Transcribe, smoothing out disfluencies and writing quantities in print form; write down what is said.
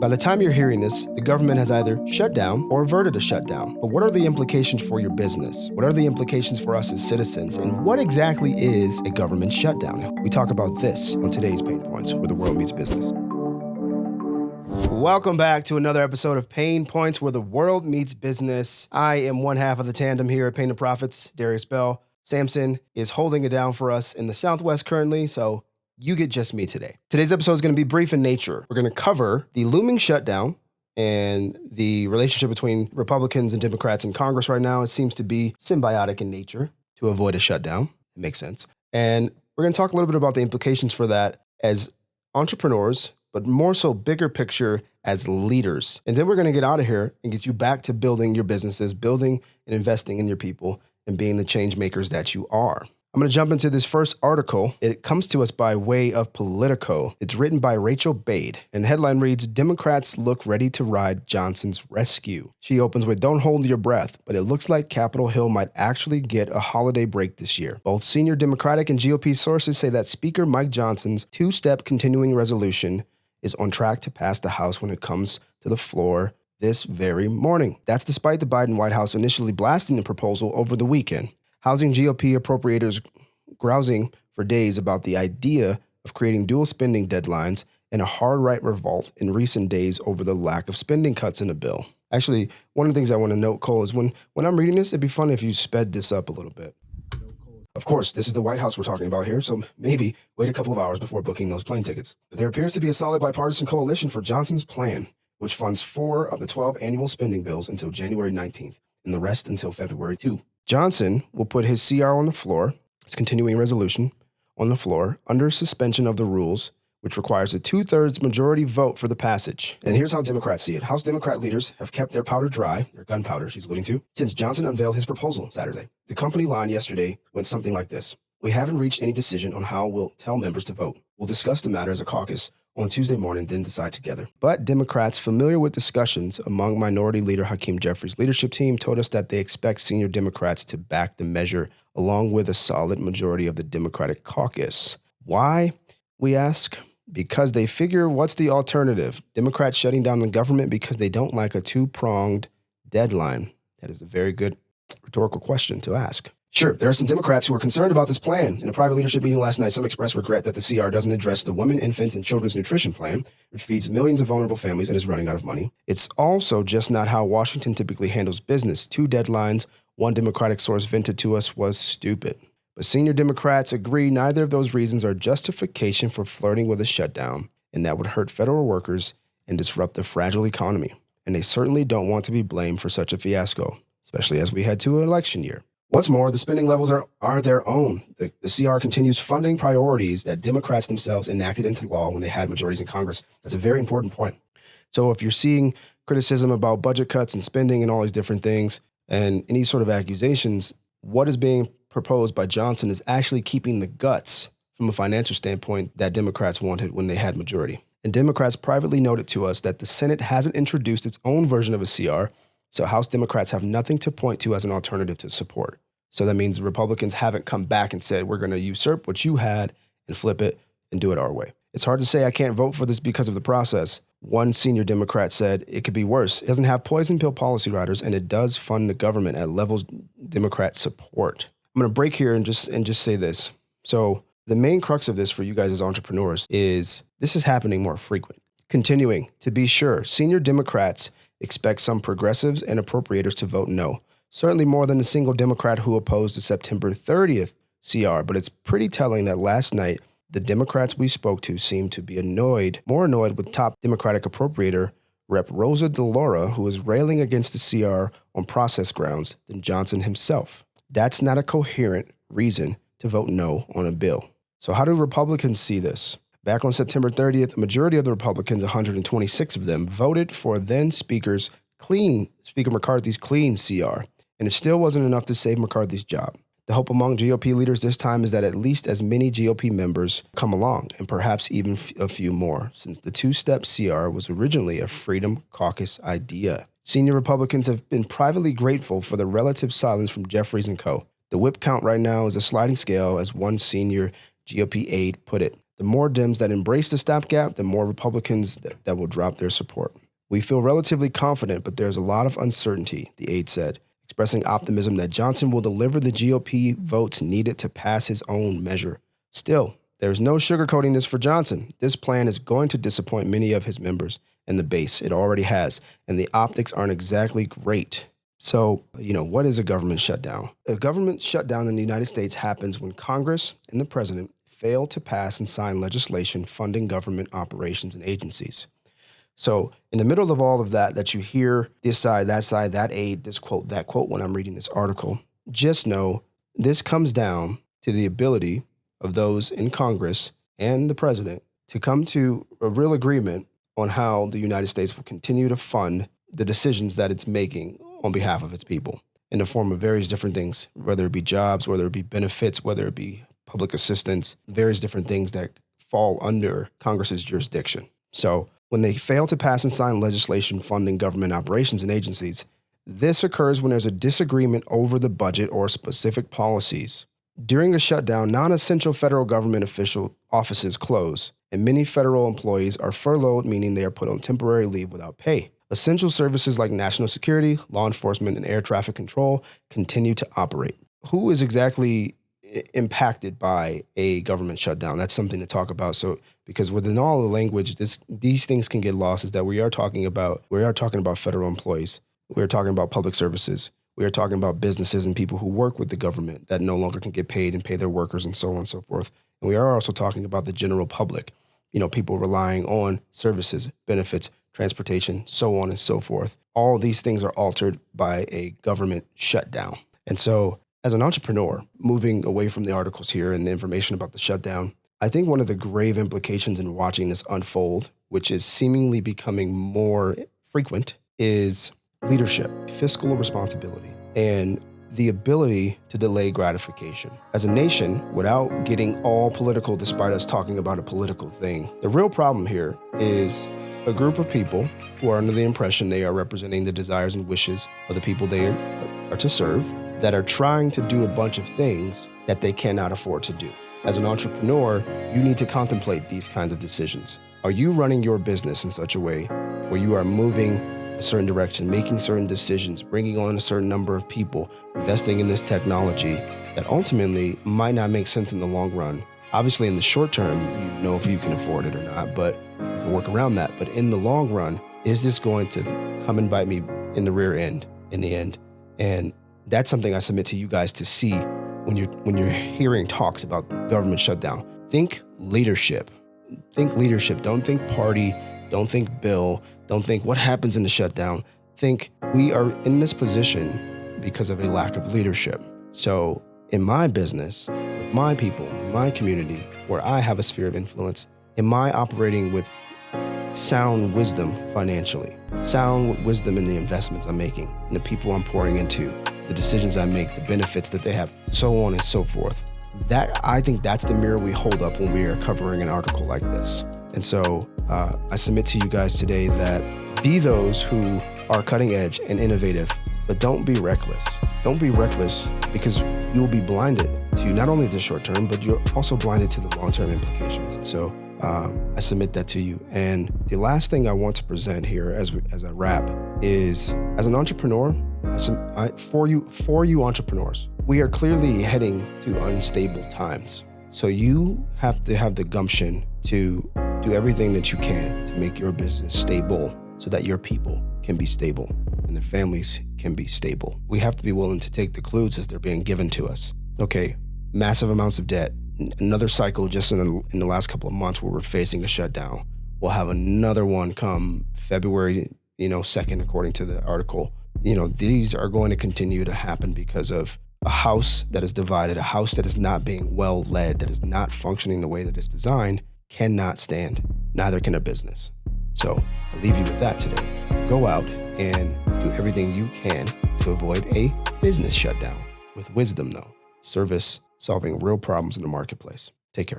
By the time you're hearing this, the government has either shut down or averted a shutdown. But what are the implications for your business? What are the implications for us as citizens? And what exactly is a government shutdown? We talk about this on today's Pain Points, where the world meets business. Welcome back to another episode of Pain Points, where the world meets business. I am one half of the tandem here at Pain and Profits, Darius Bell. Samson is holding it down for us in the Southwest currently, so you get just me today. Today's episode is going to be brief in nature. We're going to cover the looming shutdown and the relationship between Republicans and Democrats in Congress right now. It seems to be symbiotic in nature to avoid a shutdown. It makes sense. And we're going to talk a little bit about the implications for that as entrepreneurs, but more so bigger picture as leaders. And then we're going to get out of here and get you back to building your businesses, building and investing in your people, and being the change makers that you are. I'm going to jump into this first article. It comes to us by way of Politico. It's written by Rachel Bade, and the headline reads, Democrats look ready to ride Johnson's rescue. She opens with, don't hold your breath, but it looks like Capitol Hill might actually get a holiday break this year. Both senior Democratic and GOP sources say that Speaker Mike Johnson's two-step continuing resolution is on track to pass the House when it comes to the floor this very morning. That's despite the Biden White House initially blasting the proposal over the weekend. Housing GOP appropriators grousing for days about the idea of creating dual spending deadlines and a hard right revolt in recent days over the lack of spending cuts in the bill. Actually, one of the things I want to note, Cole, is when I'm reading this, it'd be fun if you sped this up a little bit. Of course, this is the White House we're talking about here, so maybe wait a couple of hours before booking those plane tickets. But there appears to be a solid bipartisan coalition for Johnson's plan, which funds 4 of the 12 annual spending bills until January 19th, and the rest until February 2. Johnson will put his CR on the floor, his continuing resolution on the floor, under suspension of the rules, which requires a 2/3 majority vote for the passage. And here's how Democrats see it. House Democrat leaders have kept their powder dry, their gunpowder she's alluding to, since Johnson unveiled his proposal Saturday. The company line yesterday went something like this. We haven't reached any decision on how we'll tell members to vote. We'll discuss the matter as a caucus on Tuesday morning, then decide together. But Democrats familiar with discussions among Minority Leader Hakeem Jeffries' leadership team told us that they expect senior Democrats to back the measure along with a solid majority of the Democratic caucus. Why, we ask? Because they figure, what's the alternative? Democrats shutting down the government because they don't like a two-pronged deadline? That is a very good rhetorical question to ask. Sure, there are some Democrats who are concerned about this plan. In a private leadership meeting last night, some expressed regret that the CR doesn't address the Women, Infants, and Children's Nutrition Plan, which feeds millions of vulnerable families and is running out of money. It's also just not how Washington typically handles business. 2 deadlines, one Democratic source vented to us, was stupid. But senior Democrats agree neither of those reasons are justification for flirting with a shutdown, and that would hurt federal workers and disrupt the fragile economy. And they certainly don't want to be blamed for such a fiasco, especially as we head to an election year. What's more, the spending levels are their own. The CR continues funding priorities that Democrats themselves enacted into law when they had majorities in Congress. That's a very important point. So if you're seeing criticism about budget cuts and spending and all these different things and any sort of accusations, what is being proposed by Johnson is actually keeping the guts from a financial standpoint that Democrats wanted when they had majority. And Democrats privately noted to us that the Senate hasn't introduced its own version of a CR, so House Democrats have nothing to point to as an alternative to support. So that means Republicans haven't come back and said, we're going to usurp what you had and flip it and do it our way. It's hard to say I can't vote for this because of the process. One senior Democrat said it could be worse. It doesn't have poison pill policy riders, and it does fund the government at levels Democrats support. I'm going to break here and just say this. So the main crux of this for you guys as entrepreneurs is this is happening more frequent. Continuing, to be sure, senior Democrats expect some progressives and appropriators to vote no. Certainly more than the single Democrat who opposed the September 30th CR, but it's pretty telling that last night, the Democrats we spoke to seemed to be more annoyed with top Democratic appropriator Rep. Rosa DeLauro, who is railing against the CR on process grounds, than Johnson himself. That's not a coherent reason to vote no on a bill. So how do Republicans see this? Back on September 30th, a majority of the Republicans, 126 of them, voted for then Speaker McCarthy's clean CR, and it still wasn't enough to save McCarthy's job. The hope among GOP leaders this time is that at least as many GOP members come along, and perhaps even a few more, since the two-step CR was originally a Freedom Caucus idea. Senior Republicans have been privately grateful for the relative silence from Jeffries and co. The whip count right now is a sliding scale, as one senior GOP aide put it. The more Dems that embrace the stopgap, the more Republicans that will drop their support. We feel relatively confident, but there's a lot of uncertainty, the aide said, expressing optimism that Johnson will deliver the GOP votes needed to pass his own measure. Still, there's no sugarcoating this for Johnson. This plan is going to disappoint many of his members and the base. It already has, and the optics aren't exactly great. So, what is a government shutdown? A government shutdown in the United States happens when Congress and the president fail to pass and sign legislation funding government operations and agencies. So in the middle of all of that you hear this side, that aide, this quote, that quote when I'm reading this article, just know this comes down to the ability of those in Congress and the president to come to a real agreement on how the United States will continue to fund the decisions that it's making on behalf of its people in the form of various different things, whether it be jobs, whether it be benefits, whether it be public assistance, various different things that fall under Congress's jurisdiction. So when they fail to pass and sign legislation funding government operations and agencies, this occurs when there's a disagreement over the budget or specific policies. During a shutdown, non-essential federal government official offices close, and many federal employees are furloughed, meaning they are put on temporary leave without pay. Essential services like national security, law enforcement, and air traffic control continue to operate. Who is exactly impacted by a government shutdown? That's something to talk about. So, because within all the language, these things can get lost. Is that we are talking about federal employees. We are talking about public services. We are talking about businesses and people who work with the government that no longer can get paid and pay their workers and so on and so forth. And we are also talking about the general public, people relying on services, benefits, transportation, so on and so forth. All these things are altered by a government shutdown. And so as an entrepreneur, moving away from the articles here and the information about the shutdown, I think one of the grave implications in watching this unfold, which is seemingly becoming more frequent, is leadership, fiscal responsibility, and the ability to delay gratification. As a nation, without getting all political despite us talking about a political thing, the real problem here is a group of people who are under the impression they are representing the desires and wishes of the people they are to serve, that are trying to do a bunch of things that they cannot afford to do. As an entrepreneur, you need to contemplate these kinds of decisions. Are you running your business in such a way where you are moving a certain direction, making certain decisions, bringing on a certain number of people, investing in this technology that ultimately might not make sense in the long run? Obviously, in the short term, you know if you can afford it or not, but you can work around that. But in the long run, is this going to come and bite me in the rear end in the end? And that's something I submit to you guys to see when you're hearing talks about government shutdown. Think leadership. Think leadership. Don't think party. Don't think bill. Don't think what happens in the shutdown. Think we are in this position because of a lack of leadership. So in my business, with my people, in my community, where I have a sphere of influence, am I operating with sound wisdom financially, sound wisdom in the investments I'm making, in the people I'm pouring into, the decisions I make, the benefits that they have, so on and so forth? I think that's the mirror we hold up when we are covering an article like this. And so I submit to you guys today that be those who are cutting edge and innovative, but don't be reckless. Don't be reckless, because you'll be blinded to not only the short term, but you're also blinded to the long-term implications. And so I submit that to you. And the last thing I want to present here as I wrap is, as an entrepreneur, for you entrepreneurs, we are clearly heading to unstable times. So you have to have the gumption to do everything that you can to make your business stable so that your people can be stable and their families can be stable. We have to be willing to take the clues as they're being given to us. Okay, massive amounts of debt. Another cycle just in the last couple of months where we're facing a shutdown. We'll have another one come February 2nd, according to the article. These are going to continue to happen because of a house that is divided, a house that is not being well led, that is not functioning the way that it's designed, cannot stand. Neither can a business. So I'll leave you with that today. Go out and do everything you can to avoid a business shutdown. With wisdom, though. Service, solving real problems in the marketplace. Take care.